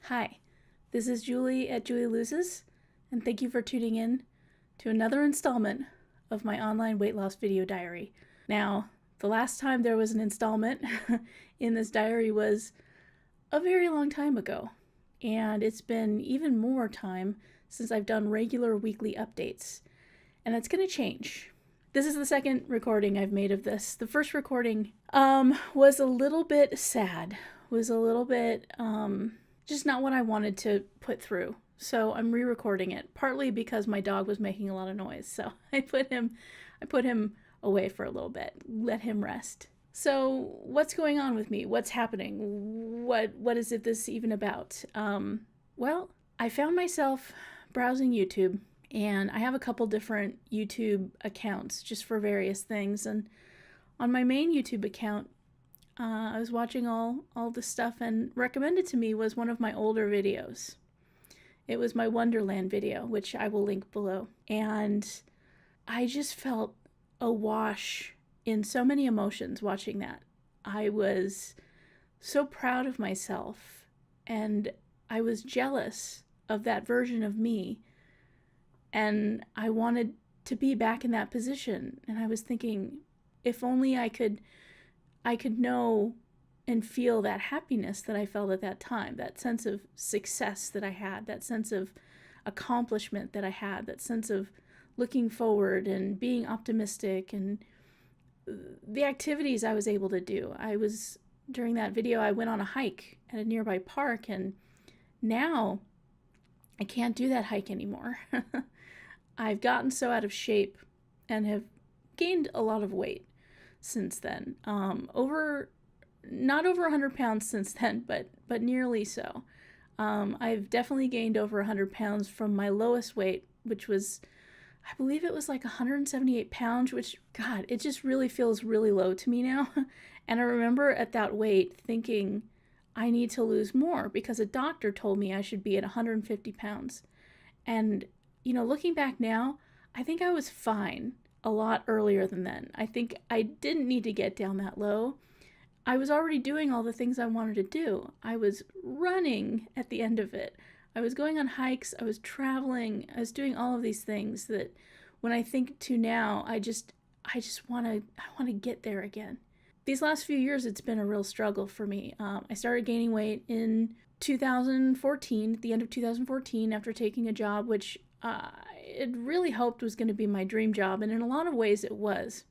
Hi, this is Julie at Julie Loses, and thank you for tuning in to another installment of my online weight loss video diary. Now, the last time there was an installment in this diary was a very long time ago, and it's been even more time since I've done regular weekly updates, and that's going to change. This is the second recording I've made of this. The first recording was a little bit sad, was a little bit just not what I wanted to put through. So I'm re-recording it, partly because my dog was making a lot of noise. So I put him away for a little bit, let him rest. So what's going on with me? What's happening? What is this even about? Well, I found myself browsing YouTube, and I have a couple different YouTube accounts just for various things. And on my main YouTube account, I was watching all the stuff, and recommended to me was one of my older videos. It was my Wonderland video, which I will link below. And I just felt awash in so many emotions watching that. I was so proud of myself, and I was jealous of that version of me, and I wanted to be back in that position. And I was thinking, if only I could know and feel that happiness that I felt at that time, that sense of success that I had, that sense of accomplishment that I had, that sense of looking forward and being optimistic, and the activities I was able to do. During that video, I went on a hike at a nearby park, and now I can't do that hike anymore. I've gotten so out of shape and have gained a lot of weight since then. Not over 100 pounds since then, but nearly so. I've definitely gained over 100 pounds from my lowest weight, which was, I believe it was like 178 pounds, which, God, it just really feels really low to me now. And I remember at that weight thinking, I need to lose more because a doctor told me I should be at 150 pounds. And, looking back now, I think I was fine a lot earlier than then. I think I didn't need to get down that low. I was already doing all the things I wanted to do. I was running at the end of it. I was going on hikes. I was traveling. I was doing all of these things that, when I think to now, I just want to get there again. These last few years, it's been a real struggle for me. I started gaining weight in 2014, at the end of 2014, after taking a job which it really hoped was going to be my dream job, and in a lot of ways it was.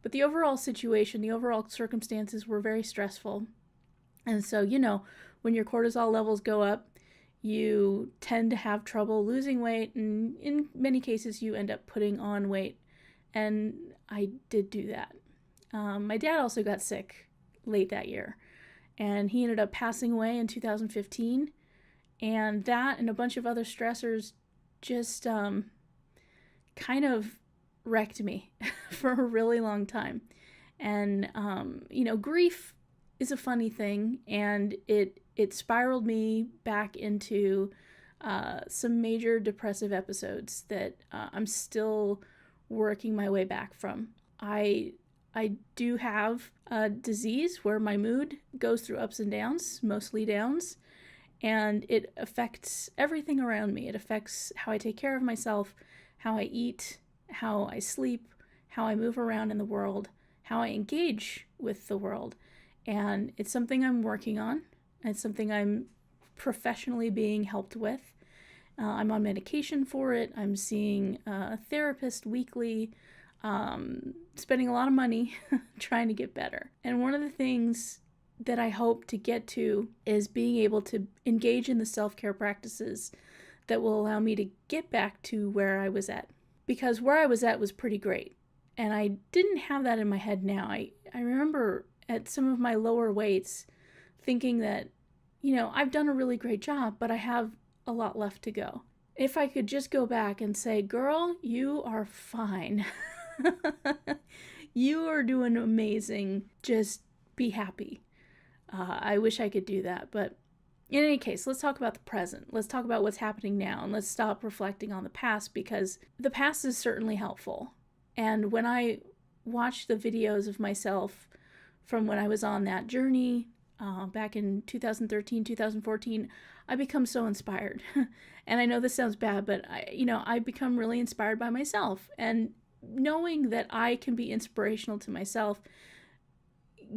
But the overall situation, the overall circumstances were very stressful. And so, when your cortisol levels go up, you tend to have trouble losing weight, and in many cases you end up putting on weight. And I did do that. My dad also got sick late that year, and he ended up passing away in 2015. And that and a bunch of other stressors just kind of wrecked me for a really long time. And grief is a funny thing, and it spiraled me back into some major depressive episodes that I'm still working my way back from. I do have a disease where my mood goes through ups and downs, mostly downs, and it affects everything around me. It affects how I take care of myself, how I eat, how I sleep, how I move around in the world, how I engage with the world. And it's something I'm working on. It's something I'm professionally being helped with. I'm on medication for it. I'm seeing a therapist weekly, spending a lot of money trying to get better. And one of the things that I hope to get to is being able to engage in the self-care practices that will allow me to get back to where I was at. Because where I was at was pretty great. And I didn't have that in my head now. I remember at some of my lower weights thinking that, I've done a really great job, but I have a lot left to go. If I could just go back and say, girl, you are fine. You are doing amazing. Just be happy. I wish I could do that. But in any case, let's talk about the present. Let's talk about what's happening now, and let's stop reflecting on the past, because the past is certainly helpful. And when I watch the videos of myself from when I was on that journey, back in 2013, 2014, I become so inspired. And I know this sounds bad, but I become really inspired by myself. And knowing that I can be inspirational to myself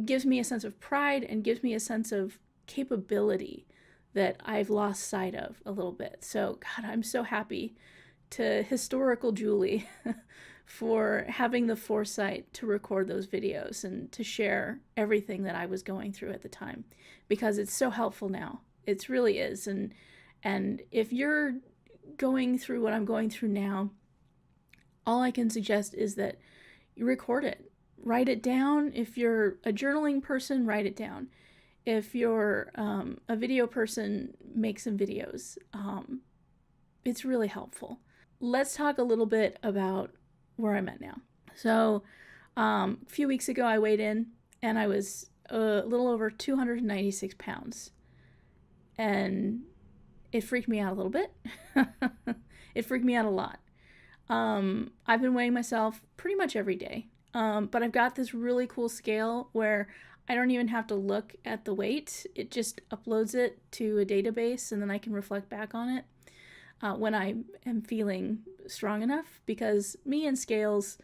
gives me a sense of pride and gives me a sense of capability that I've lost sight of a little bit. So, God, I'm so happy to historical Julie for having the foresight to record those videos and to share everything that I was going through at the time, because it's so helpful now. It really is. And if you're going through what I'm going through now, all I can suggest is that you record it. Write it down. If you're a journaling person, write it down. If you're a video person, make some videos. It's really helpful. Let's talk a little bit about where I'm at now. So a few weeks ago, I weighed in and I was a little over 296 pounds. And it freaked me out a little bit. It freaked me out a lot. I've been weighing myself pretty much every day. But I've got this really cool scale where I don't even have to look at the weight. It just uploads it to a database and then I can reflect back on it when I am feeling strong enough, because me and scales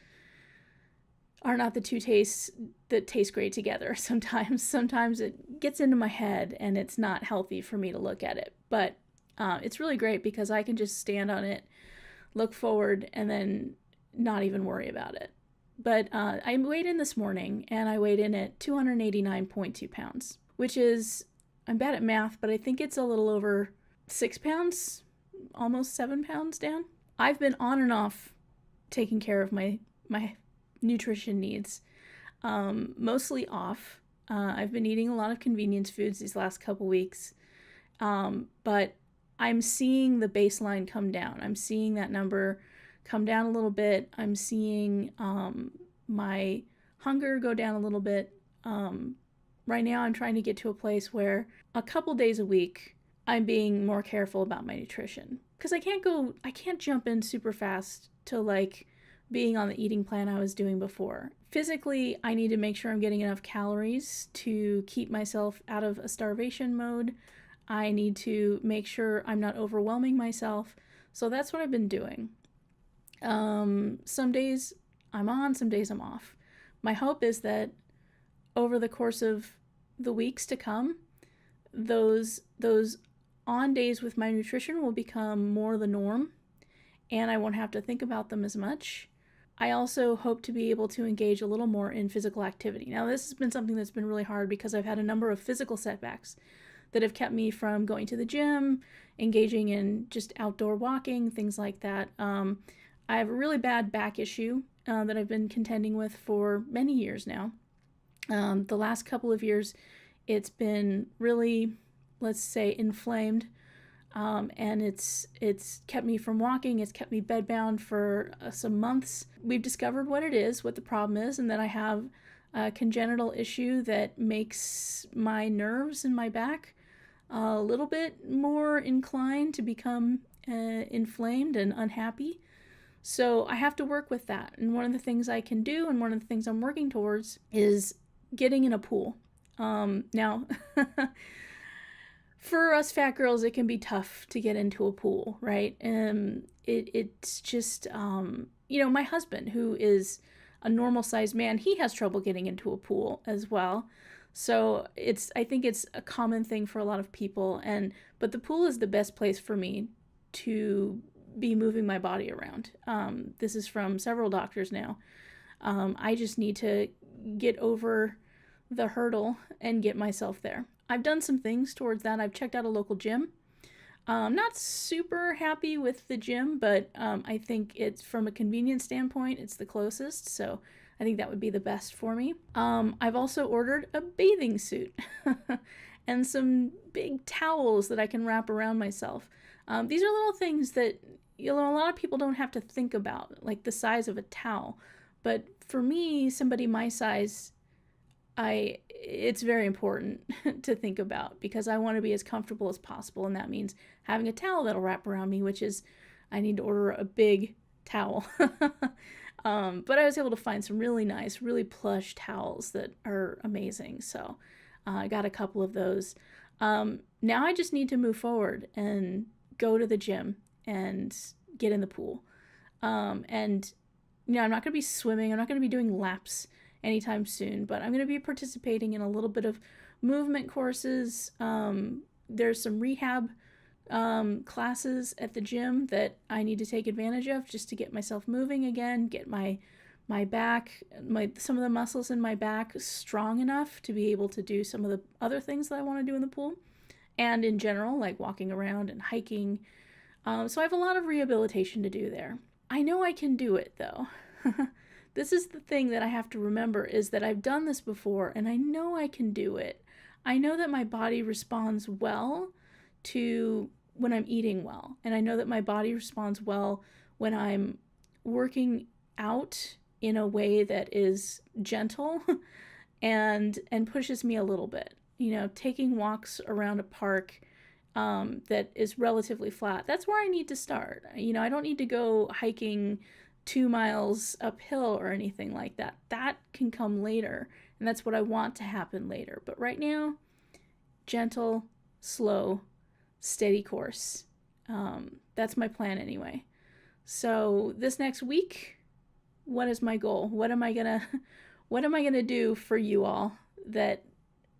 are not the two tastes that taste great together. Sometimes it gets into my head and it's not healthy for me to look at it. But it's really great because I can just stand on it, look forward, and then not even worry about it. But I weighed in this morning and I weighed in at 289.2 pounds, which is, I'm bad at math, but I think it's a little over 6 pounds, almost 7 pounds down. I've been on and off taking care of my nutrition needs, mostly off. I've been eating a lot of convenience foods these last couple weeks, but I'm seeing the baseline come down. I'm seeing that number come down a little bit. I'm seeing my hunger go down a little bit. Right now, I'm trying to get to a place where a couple days a week, I'm being more careful about my nutrition. Because I can't jump in super fast to like being on the eating plan I was doing before. Physically, I need to make sure I'm getting enough calories to keep myself out of a starvation mode. I need to make sure I'm not overwhelming myself. So that's what I've been doing. Some days I'm on, some days I'm off. My hope is that over the course of the weeks to come, those on days with my nutrition will become more the norm, and I won't have to think about them as much. I also hope to be able to engage a little more in physical activity. Now, this has been something that's been really hard because I've had a number of physical setbacks that have kept me from going to the gym, engaging in just outdoor walking, things like that. I have a really bad back issue that I've been contending with for many years now. The last couple of years, it's been really, let's say, inflamed, and it's kept me from walking. It's kept me bedbound for some months. We've discovered what it is, what the problem is, and that I have a congenital issue that makes my nerves in my back a little bit more inclined to become inflamed and unhappy. So I have to work with that. And one of the things I can do, and one of the things I'm working towards, is getting in a pool. Now, for us fat girls, it can be tough to get into a pool, right? It's just, my husband, who is a normal-sized man, he has trouble getting into a pool as well. So I think it's a common thing for a lot of people. But the pool is the best place for me to be moving my body around. This is from several doctors now. I just need to get over the hurdle and get myself there. I've done some things towards that. I've checked out a local gym. Not super happy with the gym, but I think it's, from a convenience standpoint, it's the closest. So I think that would be the best for me. I've also ordered a bathing suit and some big towels that I can wrap around myself. These are little things that a lot of people don't have to think about, like the size of a towel. But for me, somebody my size, it's very important to think about, because I want to be as comfortable as possible, and that means having a towel that'll wrap around me, which is, I need to order a big towel. But I was able to find some really nice, really plush towels that are amazing. So I got a couple of those. Now I just need to move forward and go to the gym and get in the pool. And I'm not going to be swimming. I'm not going to be doing laps anytime soon, but I'm going to be participating in a little bit of movement courses. There's some rehab classes at the gym that I need to take advantage of just to get myself moving again, get my back, some of the muscles in my back strong enough to be able to do some of the other things that I want to do in the pool, and in general, like walking around and hiking. So I have a lot of rehabilitation to do there. I know I can do it, though. This is the thing that I have to remember, is that I've done this before, and I know I can do it. I know that my body responds well to when I'm eating well, and I know that my body responds well when I'm working out in a way that is gentle and pushes me a little bit. Taking walks around a park that is relatively flat, that's where I need to start. I don't need to go hiking 2 miles uphill or anything like that. That can come later, and that's what I want to happen later. But right now, gentle, slow, steady course. That's my plan anyway. So this next week, what is my goal? What am I gonna do for you all that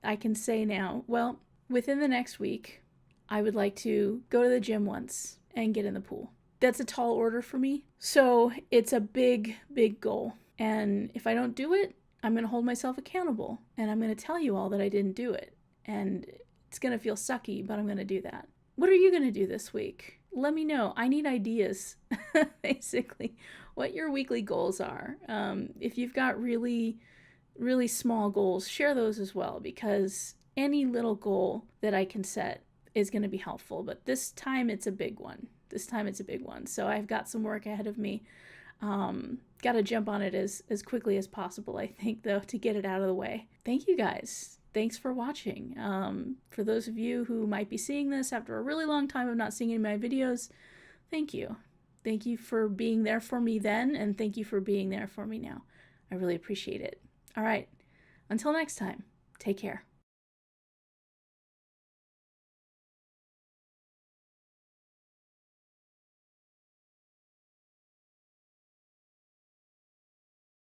I can say now? Well, within the next week, I would like to go to the gym once and get in the pool. That's a tall order for me, so it's a big, big goal. And if I don't do it, I'm going to hold myself accountable, and I'm going to tell you all that I didn't do it. And it's going to feel sucky, but I'm going to do that. What are you going to do this week? Let me know. I need ideas, basically, what your weekly goals are. If you've got really, really small goals, share those as well, because any little goal that I can set is going to be helpful. But this time it's a big one. So I've got some work ahead of me. Got to jump on it as quickly as possible, I think, though, to get it out of the way. Thank you guys. Thanks for watching. For those of you who might be seeing this after a really long time of not seeing any of my videos, thank you. Thank you for being there for me then, and thank you for being there for me now. I really appreciate it. All right. Until next time, take care.